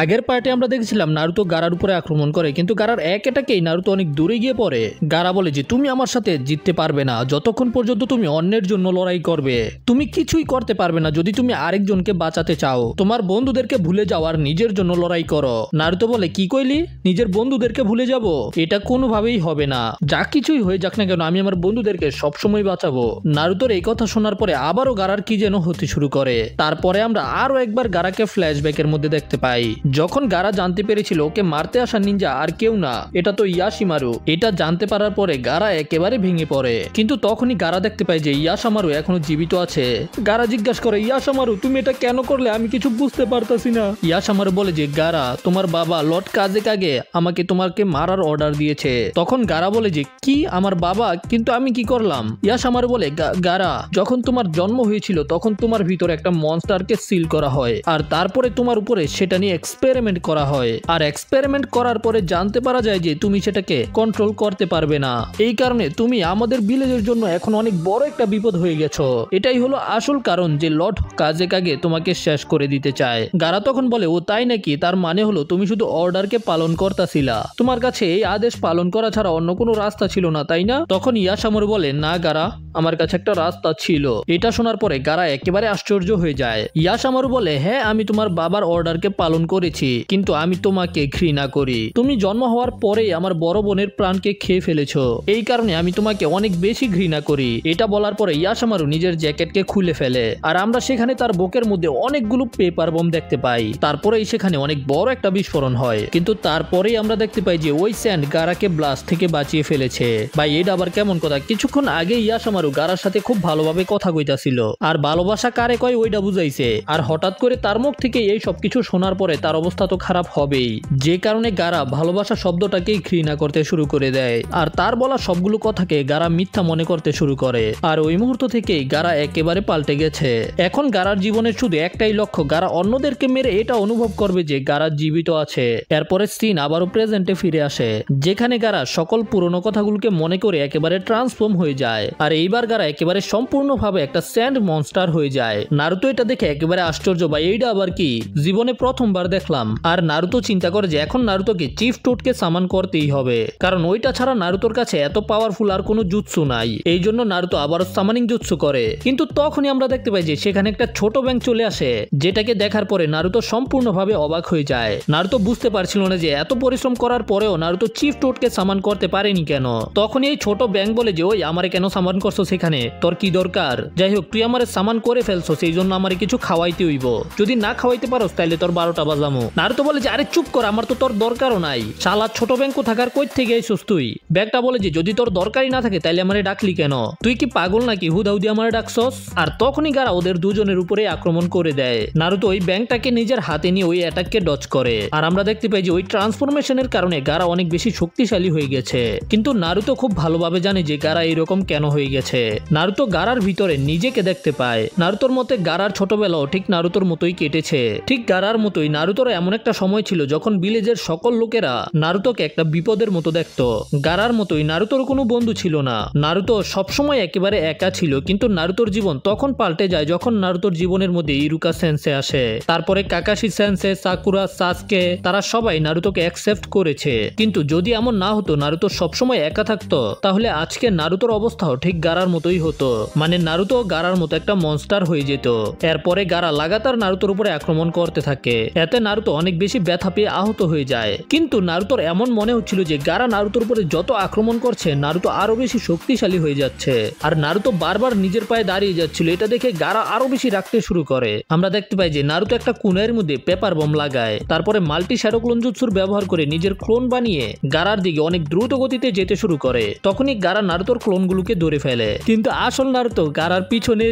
আগের পার্টে আমরা দেখেছিলাম নারুতো গারার উপরে আক্রমণ করে, কিন্তু গারার এক এটাকেই নারুতো অনেক দূরে গিয়ে পড়ে। গারা বলে যে তুমি আমার সাথে জিততে পারবে না যতক্ষণ পর্যন্ত তুমি অন্যের জন্য লড়াই করবে। তুমি কিছুই করতে পারবে না যদি তুমি আরেকজনকে বাঁচাতে চাও। তোমার বন্ধুদেরকে ভুলে যাও আর নিজের জন্য লড়াই করো। নারুতো বলে কি কইলি? নিজের বন্ধুদেরকে ভুলে যাব? এটা কোনোভাবেই হবে না। যা কিছুই হয়ে যাক না কেন আমি আমার বন্ধুদেরকে সবসময় বাঁচাবো। নারুতোর এই কথা শোনার পরে আবারও গারার কি যেন হতে শুরু করে। তারপরে আমরা আরো একবার গারাকে ফ্ল্যাশব্যাকের মধ্যে দেখতে পাই। যখন গারা জানতে পেরেছিল ওকে মারতে আসা নিনজা আর কেউ না, এটা তো ইয়াশিমারু। এটা জানতে পারার পরে গারা একেবারে ভেঙে পড়ে। কিন্তু তখনই গারা দেখতে পায় যে ইয়াশামারু এখনো জীবিত আছে। গারা জিজ্ঞাসা করে, ইয়াশামারু তুমি এটা কেন করলে? আমি কিছু বুঝতে পারতাছি না। ইয়াশামারু বলে যে গারা, তোমার বাবা লর্ড কাজেকাগে আমাকে তোমাকে মারার অর্ডার দিয়েছে। তখন গারা বলে যে কি, আমার বাবা? কিন্তু আমি কি করলাম? ইয়াশামারু বলে গারা, যখন তোমার জন্ম হয়েছিল তখন তোমার ভিতরে একটা মনস্টারকে সিল করা হয় আর তারপরে তোমার উপরে সেটা নিয়ে এক্সপেরিমেন্ট করা হয়। আর এক্সপেরিমেন্ট করার পরে জানতে পারা যায় যে তুমি সেটাকে কন্ট্রোল করতে পারবে না। এই কারণে তুমি আমাদের ভিলেজের জন্য এখন অনেক বড় একটা বিপদ হয়ে গেছো। এটাই হলো আসল কারণ যে লর্ড কাজেকাগে তোমাকে শেষ করে দিতে চায়। গারা তখন বলে, ও তাই নাকি? তার মানে হলো তুমি শুধু অর্ডারকে পালন করতাছিলা, তোমার কাছে এই আদেশ পালন করা ছাড়া অন্য কোনো রাস্তা ছিল না, তাই না? তখন ইয়াশামারু বলে, না গারা, আমার কাছে একটা রাস্তা ছিল। এটা শোনার পরে গারা একেবারে আশ্চর্য হয়ে যায়। ইয়াশামারু বলে, হ্যাঁ আমি তোমার বাবার অর্ডারকে পালন করেছি, কিন্তু আমি তোমাকে ঘৃণা করি। তুমি জন্ম হওয়ার পরেই আমার বড় বোনের প্রাণকে খেয়ে ফেলেছো, এই কারণে আমি তোমাকে অনেক বেশি ঘৃণা করি। এটা বলার পরে ইয়াশামারু নিজের জ্যাকেটকে খুলে ফেলে আর আমরা সেখানে তার বুকের মধ্যে অনেকগুলো পেপার বোম দেখতে পাই। তারপরেই সেখানে অনেক বড় একটা বিস্ফোরণ হয়, কিন্তু তারপরেই আমরা দেখতে পাই যে ওই স্যান্ড গারাকে ব্লাস্ট থেকে বাঁচিয়ে ফেলেছে। ভাই এটা আবার কেমন কথা? কিছুক্ষণ আগে ইয়াশামারু গারার সাথে খুব ভালোভাবে কথা কইতাছিল আর ভালোবাসা কারে কয় ওইটা বুঝাইছে, আর হঠাৎ করে তার মুখ থেকে এই সবকিছু শোনার পরে তার অবস্থা তো খারাপ হবেই। যে কারণে গারা ভালোবাসা শব্দটাকেই ঘৃণা করতে শুরু করে দেয় আর তার বলা সবগুলো কথাকে গারা মিথ্যা মনে করতে শুরু করে। আর ওই মুহূর্ত থেকেই গারা একেবারে পাল্টে গেছে। এখন গারার জীবনের শুধু একটাই লক্ষ্য, গারা অন্যদেরকে মেরে এটা অনুভব করবে যে গারা জীবিত আছে। এরপরে সিন আবারও প্রেজেন্টে ফিরে আসে, যেখানে গারা সকল পুরনো কথাগুলোকে মনে করে একেবারে ট্রান্সফর্ম হয়ে যায়। আর এইবার গারা একেবারে সম্পূর্ণভাবে একটা স্যান্ড মনস্টার হয়ে যায়। নারুতো এটা দেখে একেবারে আশ্চর্য, ভাই এইটা আবার কি? জীবনে প্রথমবার দেখলাম। আর নারুতো চিন্তা করে যে এখন নারুতোকে চিফ টোডকে সামান করতেই হবে, কারণ ওইটা ছাড়া নারুতোর কাছে এত পাওয়ারফুল আর কোনো জুৎসু নাই। এই জন্য নারুতো আবারও সামানিং জুৎসু করে। কিন্তু তখনই আমরা দেখতে পাই যে সেখানে একটা ছোট ব্যাঙ চলে আসে, যেটাকে দেখার পরে নারুতো সম্পূর্ণভাবে অবাক হয়ে যায়। নারুতো বুঝতে পারছিল না যে এত পরিশ্রম করার পরেও নারুতো চিফ টোডকে সামান করতে পারেনি কেন। তখনই এই ছোট ব্যাঙ বলে যে ওই আমারে কেন সামান করছো? সেখানে তোর কি দরকার? যাই হোক, তুই আমারে সামান করে ফেলছো, সেই জন্য আমারে কিছু খাওয়াইতে হইব। যদি না খাওয়াইতে পারোস তাইলে তোর 12টা বাজামো। নারুতো বলে যে আরে চুপ কর, আমার তো তোর দরকারও নাই। শালা ছোট ব্যাঙ কোথাকার, কই থেকে আইছস তুই? ব্যাগটা বলে যে যদি তোর দরকারই না থাকে তাইলে আমারে ডাকলি কেন? তুই কি পাগল নাকি হুদাহুদি আমারে ডাকছস? আর তখনই গারা ওদের দুজনের উপরে আক্রমণ করে দেয়। নারুতো ওই ব্যাংকটাকে নিজের হাতে নিয়ে ওই অ্যাটাককে ডজ করে আর আমরা দেখতে পাই যে ওই ট্রান্সফরমেশনের কারণে গারা অনেক বেশি শক্তিশালী হয়ে গেছে। কিন্তু নারুতো খুব ভালোভাবে জানে যে গারা এরকম কেন হয়ে গেছে। নারুতো গারার ভিতরে নিজেকে দেখতে পায়। নারুতোর মতে গারার ছোটবেলাও ঠিক নারুতোর মতোই কেটেছে। ঠিক গারার মতোই নারুতোর এমন একটা সময় ছিল যখন ভিলেজের সকল লোকেরা নারুতোকে একটা বিপদের মতো দেখত। গারার মতোই নারুতোর কোনো বন্ধু ছিল না। নারুতো সবসময় একেবারে একা ছিল। কিন্তু নারুতোর জীবন তখন পাল্টে যায় যখন নারুতোর জীবনের মধ্যে ইরুকা সেন্সে আসে। তারপরে কাকাশি সেন্সে, সাকুরা, সাসকে, তারা সবাই নারুতোকে অ্যাকসেপ্ট করেছে। কিন্তু যদি এমন না হতো, নারুতো সবসময় একা থাকতো, তাহলে আজকে নারুতোর অবস্থাও ঠিক গারার মতোই হতো। মানে নারুতো গারার মতো একটা মনস্টার হয়ে যেত। এরপরে গারা লাগাতার নারুতোর উপরে আক্রমণ করতে থাকে। এতে নারুতো অনেক বেশি ব্যথা পেয়ে আহত হয়ে যায়। কিন্তু নারুতোর এমন মনে হচ্ছিল যে গারা নারুতোর উপরে যত আক্রমণ করছে নারুতো আরো বেশি শক্তিশালী হয়ে যাচ্ছে। আর নারুতো বারবার নিজের পায়ে দাঁড়িয়ে যাচ্ছিল। এটা দেখে গারা আরো বেশি রাখতে শুরু করে। আমরা দেখতে পাই যে নারুতো একটা কুনের মধ্যে পেপার বম লাগায়, তারপরে মাল্টি শ্যাডো ক্লোন জুৎসুর ব্যবহার করে নিজের ক্লোন বানিয়ে গারার দিকে অনেক দ্রুত গতিতে যেতে শুরু করে। তখনই গারা নারুতোর ক্লোনগুলোকে ধরে ফেলে। কিন্তু আসল নারুতো গারার পিছনে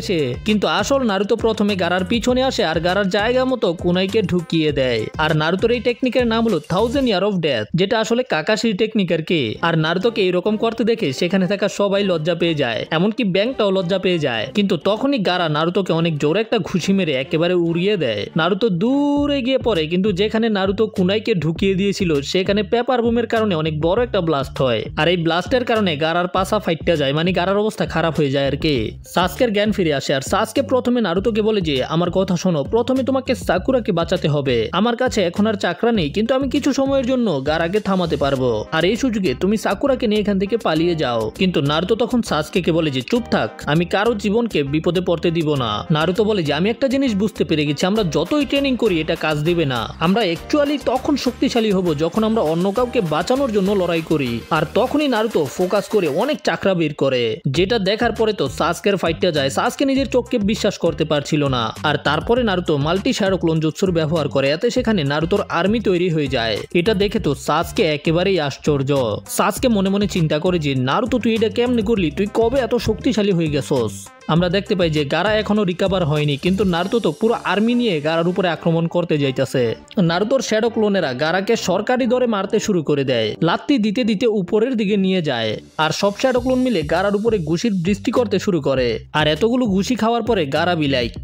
প্রথমে গারার পিছনে আসে আর গারার জায়গা মতো কুনাইকে ঢুকিয়ে দেয়। আর নারুতোর এই টেকনিকের নাম হলো 1000 ইয়ার অফ ডেথ, যেটা আসলে কাকাশির টেকনিক আর কি। আর নারুতোকে এইরকম করতে দেখে সেখানে থাকা সবাই লজ্জা পেয়ে যায়, এমনকি ব্যাংকটাও লজ্জা পেয়ে যায়। কিন্তু তখনই গারা নারুতোকে অনেক জোরে একটা ঘুষি মেরে একেবারে উড়িয়ে দেয়। নারুতো দূরে গিয়ে পড়ে, কিন্তু যেখানে নারুতো কুনাইকে ঢুকিয়ে দিয়েছিল সেখানে পেপার বোমের কারণে অনেক বড় একটা ব্লাস্ট হয়। আর এই ব্লাস্টের কারণে গারার পাছা ফাইটটা যায়, মানে গারার অবস্থা খারাপ হয়ে যায় আর কি। সাসকের জ্ঞান ফিরে আসে আর সাসকে প্রথমে নারুতোকে বলে যে আমার কথা শোনো, প্রথমে তোমাকে সাকুরাকে বাঁচাতে হবে আমার কাছে এখন আর চাকরা নেই, কিন্তু আমি কিছু সময়ের জন্য গারাকে থামাতে পারবো, আর এই সুযোগে তুমি সাকুরাকে নিয়ে এখান থেকে পালিয়ে যাও। কিন্তু নারুতো তখন সাসুকেকে বলে যে চুপ থাক, আমি কারো জীবনকে বিপদে পড়তে দিব না। নারুতো বলে যে আমি একটা জিনিস বুঝতে পেরে গেছি, আমরা যতই ট্রেনিং করি এটা কাজ দিবে না। আমরা অ্যাকচুয়ালি তখন শক্তিশালী হব যখন আমরা অন্য কাউকে বাঁচানোর জন্য লড়াই করি। আর তখনই নারুতো ফোকাস করে অনেক চাকরা বের করে, যেটা দেখার পরে তো সাসুকের ফাইটটা যায়। সাসুকে নিজের চোখকে বিশ্বাস করতে পারছিল না। আর তারপরে নারুতো মাল্টি শ্যাডো ক্লোন জুৎসুর ব্যবহার করে, এতে সেখানে নারুতোর আর্মি তৈরি হয়ে যায়। এটা দেখে তো সাসুকে একেবারেই আশ্চর্য। সাসুকে মনে মনে চিন্তা করে যে নারুতো তুই এটা কেমনে করলি, তুই কবে এত শক্তিশালী হয়ে গেছস। আমরা দেখতে পাই যে গারা এখনো রিকভার হয়নি, কিন্তু নারুতো তো পুরো আর্মি নিয়ে গারার উপরে আক্রমণ করতে যাইতেছে। নারুতোর শ্যাডো ক্লোনেরা গারাকে সরকারি দরে মারতে শুরু করে দেয়, লাত্তি দিতে দিতে উপরের দিকে নিয়ে যায়। আর সব শ্যাডো ক্লোন মিলে গারার উপরে ঘুষির বৃষ্টি করতে শুরু করে। আর এতগুলো ঘুষি খাওয়ার পরে গারা বিলাইক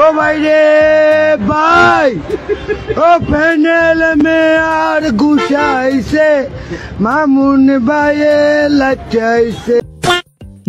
ও ভাই রে ভাই, ও প্যানেল মে আর ঘুষাইছে, মামুন ভাইয়ে লাচাইছে।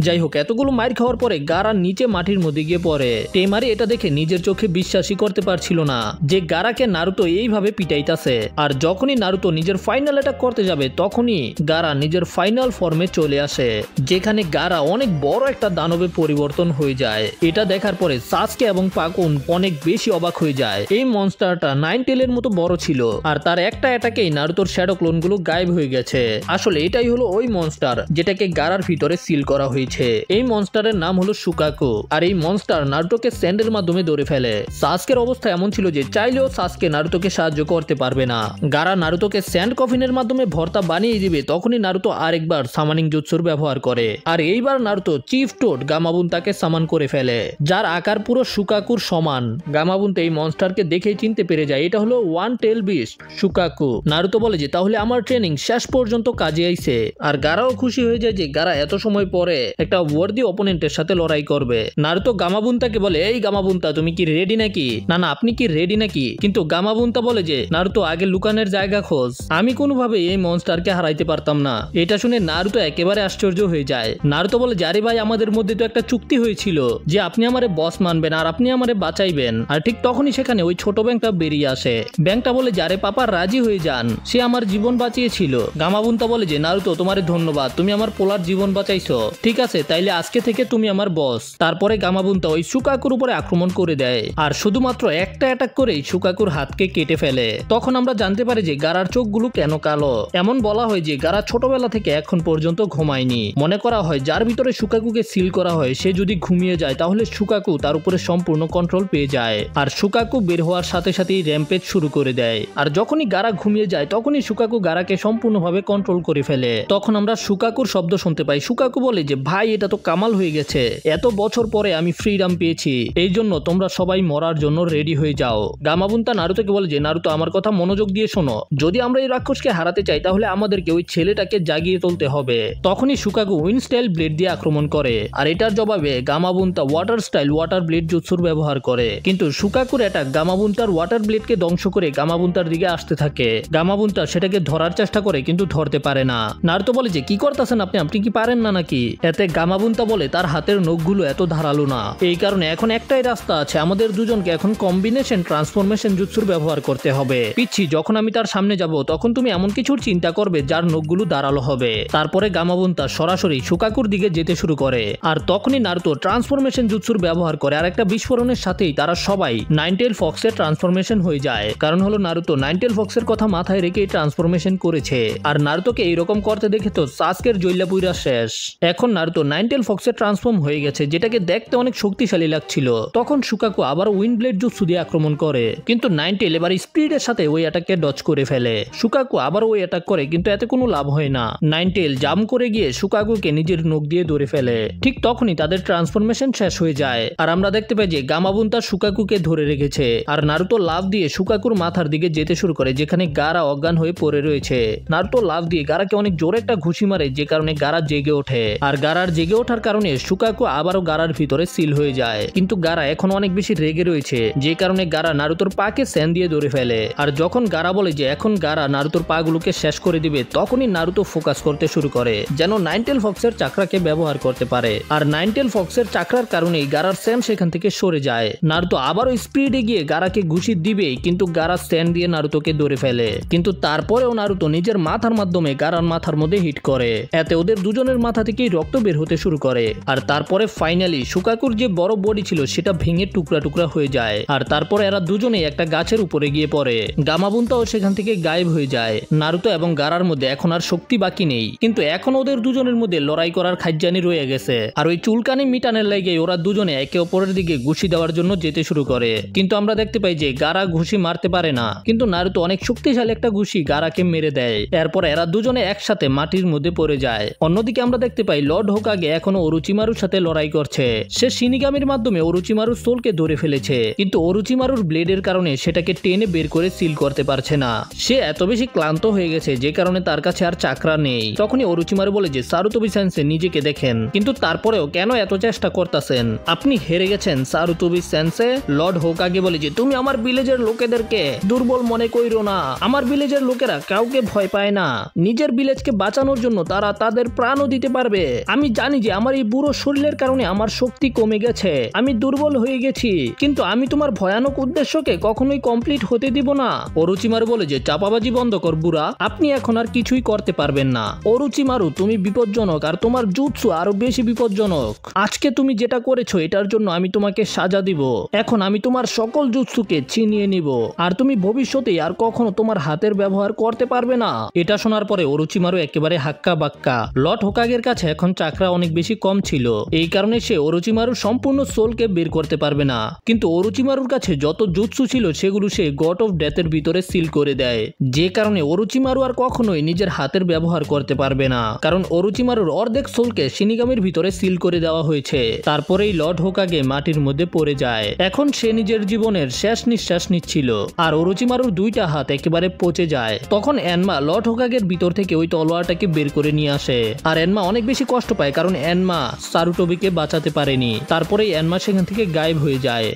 যাই হোক, এতগুলো মাইর খাওয়ার পরে গারা নিচে মাটির মধ্যে গিয়ে পড়ে। টেমারি এটা দেখে নিজের চোখে বিশ্বাসই করতে পারছিল না যে গারাকে নারুতো এইভাবে পিটাইতাছে। আর যখনই নারুতো নিজের ফাইনাল অ্যাটাক করতে যাবে তখনই গারা নিজের ফাইনাল ফর্মে চলে আসে, যেখানে গারা অনেক বড় একটা দানবে পরিবর্তন হয়ে যায়। এটা দেখার পরে সাসুকে এবং পাকুন অনেক বেশি অবাক হয়ে যায়। এই মনস্টারটা 9 টেলের মতো বড় ছিল, আর তার একটা অ্যাটাকেই নারুতোর শ্যাডো ক্লোনগুলো গায়েব হয়ে গেছে। আসলে এটাই হলো ওই মনস্টার যেটাকে গারার ভিতরে সিল করা হয়েছে। এই মনস্টারের নাম হলো শুকাকু। আর এই মনস্টার নারুতোকে স্যান্ডের মাধ্যমে ধরে ফেলে। সাসুকের অবস্থা এমন ছিল যে চাইলেও সাসুকে নারুতোকে সাহায্য করতে পারবে না। গারা নারুতোকে স্যান্ড কফিনের মাধ্যমে ভর্তা বানিয়ে দিবে, তখনই নারুতো আরেকবার সামানিং জুৎসুর ব্যবহার করে। আর এইবার নারুতো চিফ টোড গামাবুন্তাকে সামান করে ফেলে, যার আকার পুরো শুকাকুর সমান। গামাবুন্তা এই মনস্টারকে দেখেই চিনতে পেরে যায় এটা হলো ওয়ান টেল বিস্ট শুকাকু। নারুতো বলে যে তাহলে আমার ট্রেনিং শেষ পর্যন্ত কাজে আইছে। আর গারাও খুশি হয়ে যায় যে গারা এত সময় পরে একটা ওয়ার্দি অপোনেন্টের সাথে লড়াই করবে। নারুতো গামাবুন্তাকে বলে এই গামাবুন্তা তুমি কি রেডি নাকি? না না, আপনি কি রেডি নাকি? কিন্তু গামাবুন্তা বলে যে নারুতো আগে লুকানোর জায়গা খোঁজ, আমি কোনোভাবে এই মনস্টারকে হারাইতে পারতাম না। এটা শুনে নারুতো একেবারে আশ্চর্য হয়ে যায়। নারুতো বলে যে আরে ভাই, আমাদের মধ্যে তো একটা চুক্তি হয়েছিল যে আপনি আমারে বস মানবেন আর আপনি আমারে বাঁচাইবেন। আর ঠিক তখনই সেখানে ওই ছোট ব্যাংকটা বেরিয়ে আসে। ব্যাংকটা বলে যে আরে পাপা রাজি হয়ে যান, সে আমার জীবন বাঁচিয়েছিল। গামাবুন্তা বলে যে নারুতো তোমারে ধন্যবাদ, তুমি আমার পোলার জীবন বাঁচাইছো। ঠিক আছে, তাইলে আজকে থেকে তুমি আমার বস। তারপরে গামাবুন্তা ওই শুকাকুর উপরে আক্রমণ করে দেয়, আর শুধুমাত্র একটা অ্যাটাক করেই শুকাকুর হাতকে কেটে ফেলে। তখন আমরা জানতে পারি যে গারার চোখগুলো কেন কালো। এমন বলা হয় যে গারা ছোটবেলা থেকে এখন পর্যন্ত ঘুমায়নি। মনে করা হয় যার ভিতরে শুকাকুকে সিল করা হয় সে যদি ঘুমিয়ে যায় তাহলে শুকাকু তার উপরে সম্পূর্ণ কন্ট্রোল পেয়ে যায়। আর শুকাকু বের হওয়ার সাথে সাথেই র্যাম্পেজ শুরু করে দেয়। আর যখনই গারা ঘুমিয়ে যায় তখনই শুকাকু গারাকে সম্পূর্ণভাবে কন্ট্রোল করে ফেলে। তখন আমরা শুকাকুর শব্দ শুনতে পাই। শুকাকু বলে যে ভাই, এটা তো কামাল হয়ে গেছে, এত বছর পরে আমি ফ্রিডম পেয়েছি, এই জন্য তোমরা সবাই মরার জন্য রেডি হয়ে যাও। গামাবুন্তা নারুতোকে বলে যে নারুতো আমার কথা মনোযোগ দিয়ে শোনো, যদি আমরা এই রাক্ষসকে হারাতে চাই তাহলে আমাদেরকে ওই ছেলেটাকে জাগিয়ে তুলতে হবে। তখনই শুকাকু উইন্ড স্টাইল ব্লেড দিয়ে আক্রমণ করে, আর এটার জবাবে গামাবুন্তা ওয়াটার স্টাইল ওয়াটার ব্লেড জুৎসুর ব্যবহার করে। কিন্তু শুকাকুর অ্যাটাক গামাবুন্তার ওয়াটার ব্লেডকে ধ্বংস করে গামাবুন্তার দিকে আসতে থাকে। গামাবুন্তা সেটাকে ধরার চেষ্টা করে কিন্তু ধরতে পারে না। নারুতো বলে যে কি করতেছেন আপনি, আপনি কি পারেন না নাকি? এতে গামাবুন্তা বলে তার হাতের নখগুলো এত ধারালো না, এই কারণে এখন একটাই রাস্তা আছে, আমাদের দুজনকে এখন কম্বিনেশন ট্রান্সফরমেশন জুৎসুর ব্যবহার করতে হবে। পিচ্ছি, যখন আমি তার সামনে যাব তখন তুমি এমন কিছুর চিন্তা করবে যার নখগুলো ধারালো হবে। তারপরে গামাবুন্তা সরাসরি শুকাকুর দিকে যেতে শুরু করে। আর তখনই নারুতো ট্রান্সফরমেশন জুৎসুর ব্যবহার করে, আর একটা বিস্ফোরণের সাথেই তারা সবাই নাইন টেল ফক্সের ট্রান্সফরমেশন হয়ে যায়। কারণ হলো নারুতো নাইন টেল ফক্সের কথা মাথায় রেখে ট্রান্সফরমেশন করেছে। আর নারুতোকে এইরকম করতে দেখে তো সাসুকের জৈলাপুইরা শেষ। এখন নারুতো নাইন টেল ফক্সের ট্রান্সফর্ম হয়ে গেছে, যেটাকে দেখতে অনেক শক্তিশালী লাগছিল। তখন শুকাকু আবার উইন্ড ব্লেড জুৎসু দিয়ে আক্রমণ করে, কিন্তু নাইন টেল এবার স্পিডের সাথে ওই অ্যাটাককে ডজ করে ফেলে। শুকাকু আবার ওই অ্যাটাক করে, কিন্তু এতে কোনো লাভ হয় না। নাইন টেল জাম করে গিয়ে শুকাকুকে নিজের নখ দিয়ে ধরে ফেলে। ঠিক তখনই তাদের ট্রান্সফরমেশন শেষ হয়ে যায়। আর আমরা দেখতে পাই যে গামাবুন্তা শুকাকুকে ধরে রেখেছে। আর নারুতো লাভ দিয়ে শুকাকুর মাথার দিকে যেতে শুরু করে, যেখানে গারা অজ্ঞান হয়ে পড়ে রয়েছে। নারুতো লাভ দিয়ে গারাকে অনেক জোরে একটা ঘুষি মারে, যে কারণে গারা জেগে ওঠে। আর গারা গারার জেগে ওঠার কারণে শুকাকু আবারও গারার ভিতরে সিল হয়ে যায়, কিন্তু গারা এখন অনেক বেশি রেগে রয়েছে, যে কারণে গারা নারুতোর পাকে স্যান দিয়ে ধরে ফেলে। আর যখন গারা বলে যে এখন গারা নারুতোর পাগুলোকে শেষ করে দিবে, তখনই নারুতো ফোকাস করতে শুরু করে যেন নাইনটেল ফক্সের চাকরাকে ব্যবহার করতে পারে। আর নাইনটেল ফক্সের চাকরার কারণেই গারার স্যান সেখান থেকে সরে যায়। নারুতো আবারও স্পিডে গিয়ে গারাকে ঘুষি দিবে, কিন্তু গারা স্যান দিয়ে নারুতোকে ধরে ফেলে, কিন্তু তারপরেও নারুতো নিজের মাথার মাধ্যমে গারার মাথার মধ্যে হিট করে, এতে ওদের দুজনের মাথা থেকেই রক্ত বের হতে শুরু করে। আর তারপরে ফাইনালি শুকাকুর যে বড় বডি ছিল সেটা ভেঙে টুকরা টুকরা হয়ে যায়। আর তারপরে এরা দুজনে একটা গাছের উপরে গিয়ে পড়ে। গামাবুন্তাও সেখান থেকে গায়েব হয়ে যায়। নারুতো এবং গারার মধ্যে এখন আর শক্তি বাকি নেই, কিন্তু এখন ওদের দুজনের মধ্যে লড়াই করার খাজ্জানি রয়ে গেছে। আর ওই চুলকানি মিটানের লেগে ওরা দুজনে একে অপরের দিকে ঘুষি দেওয়ার জন্য যেতে শুরু করে, কিন্তু আমরা দেখতে পাই যে গারা ঘুষি মারতে পারে না, কিন্তু নারুতো অনেক শক্তিশালী একটা ঘুষি গারাকে মেরে দেয়। এরপর এরা দুজনে একসাথে মাটির মধ্যে পড়ে যায়। অন্যদিকে আমরা দেখতে পাই লর্ড হোকাগে এখনো ওরোচিমারুর সাথে লড়াই করছে। সে শিনিগামির মাধ্যমে ওরোচিমারুর সোলকে ধরে ফেলেছে, কিন্তু ওরোচিমারুর ব্লেডের কারণে সেটাকে টেনে বের করে সিল করতে পারছে না। সে এত বেশি ক্লান্ত হয়ে গেছে যে কারণে তার কাছে আর চাকরা নেই। তখনই ওরোচিমারু বলে যে সারুতোবি সেন্সে নিজেকে দেখেন, কিন্তু তারপরেও কেন এত চেষ্টা করতেছেন, আপনি হেরে গেছেন সারুতোবি সেন্সে। লর্ড হোকাগে বলে যে তুমি আমার ভিলেজের লোকেদেরকে দুর্বল মনে কইরো না, আমার ভিলেজের লোকেরা কাউকে ভয় পায় না, নিজের ভিলেজকে বাঁচানোর জন্য তারা তাদের প্রাণও দিতে পারবে। আমি জানি যে আমার এই বুড়ো শরীরের কারণে আমার শক্তি কমে গেছে, আমি দুর্বল হয়ে গেছি, কিন্তু আমি তোমার ভয়ানক উদ্দেশ্যকে কখনোই কমপ্লিট হতে দিব না। ওরোচিমারু বলে যে চাপাবাজি বন্ধ কর বুড়া, আপনি এখন আর কিছুই করতে পারবেন না। ওরোচিমারু তুমি বিপজ্জনক, আর তোমার জুৎসু আরো বেশি বিপজ্জনক। আজকে তুমি যেটা করেছো এটার জন্য আমি তোমাকে সাজা দিব। এখন আমি তোমার সকল জুৎসুকে ছিনিয়ে নিব, আর তুমি ভবিষ্যতে আর কখনো তোমার হাতের ব্যবহার করতে পারবে না। এটা শোনার পরে ওরোচিমারু একেবারে হাক্কা বাক্কা। লর্ড হোকাগের কাছে এখন চাকরা অনেক বেশি কম ছিল, এই কারণে সে ওরোচিমারুর সম্পূর্ণ সোলকে বের করতে পারবে না, কিন্তু ওরোচিমারুর কাছে যত জুৎসু ছিল সেগুলো সে গড অফ ডেথের ভিতরে সিল করে দেয়, যে কারণে ওরোচিমারু আর কখনোই নিজের হাতের ব্যবহার করতে পারবে না, কারণ ওরোচিমারুর অর্ধেক সোলকে শিনিগামির ভিতরে সিল করে দেওয়া হয়েছে। তারপরেই লর্ড হোকাগে মাটির মধ্যে পড়ে যায়। এখন সে নিজের জীবনের শেষ নিঃশ্বাস নিচ্ছিল, আর ওরোচিমারুর দুইটা হাত একেবারে পচে যায়। তখন এনমা লর্ড হোকাগের ভিতর থেকে ওই তলোয়ারটাকে বের করে নিয়ে আসে, আর এনমা অনেক বেশি কষ্ট পায় কারণ এনমা সারুটোবিকে বাঁচাতে পারেনি। তারপরেই এনমা সেখান থেকে গায়েব হয়ে যায়।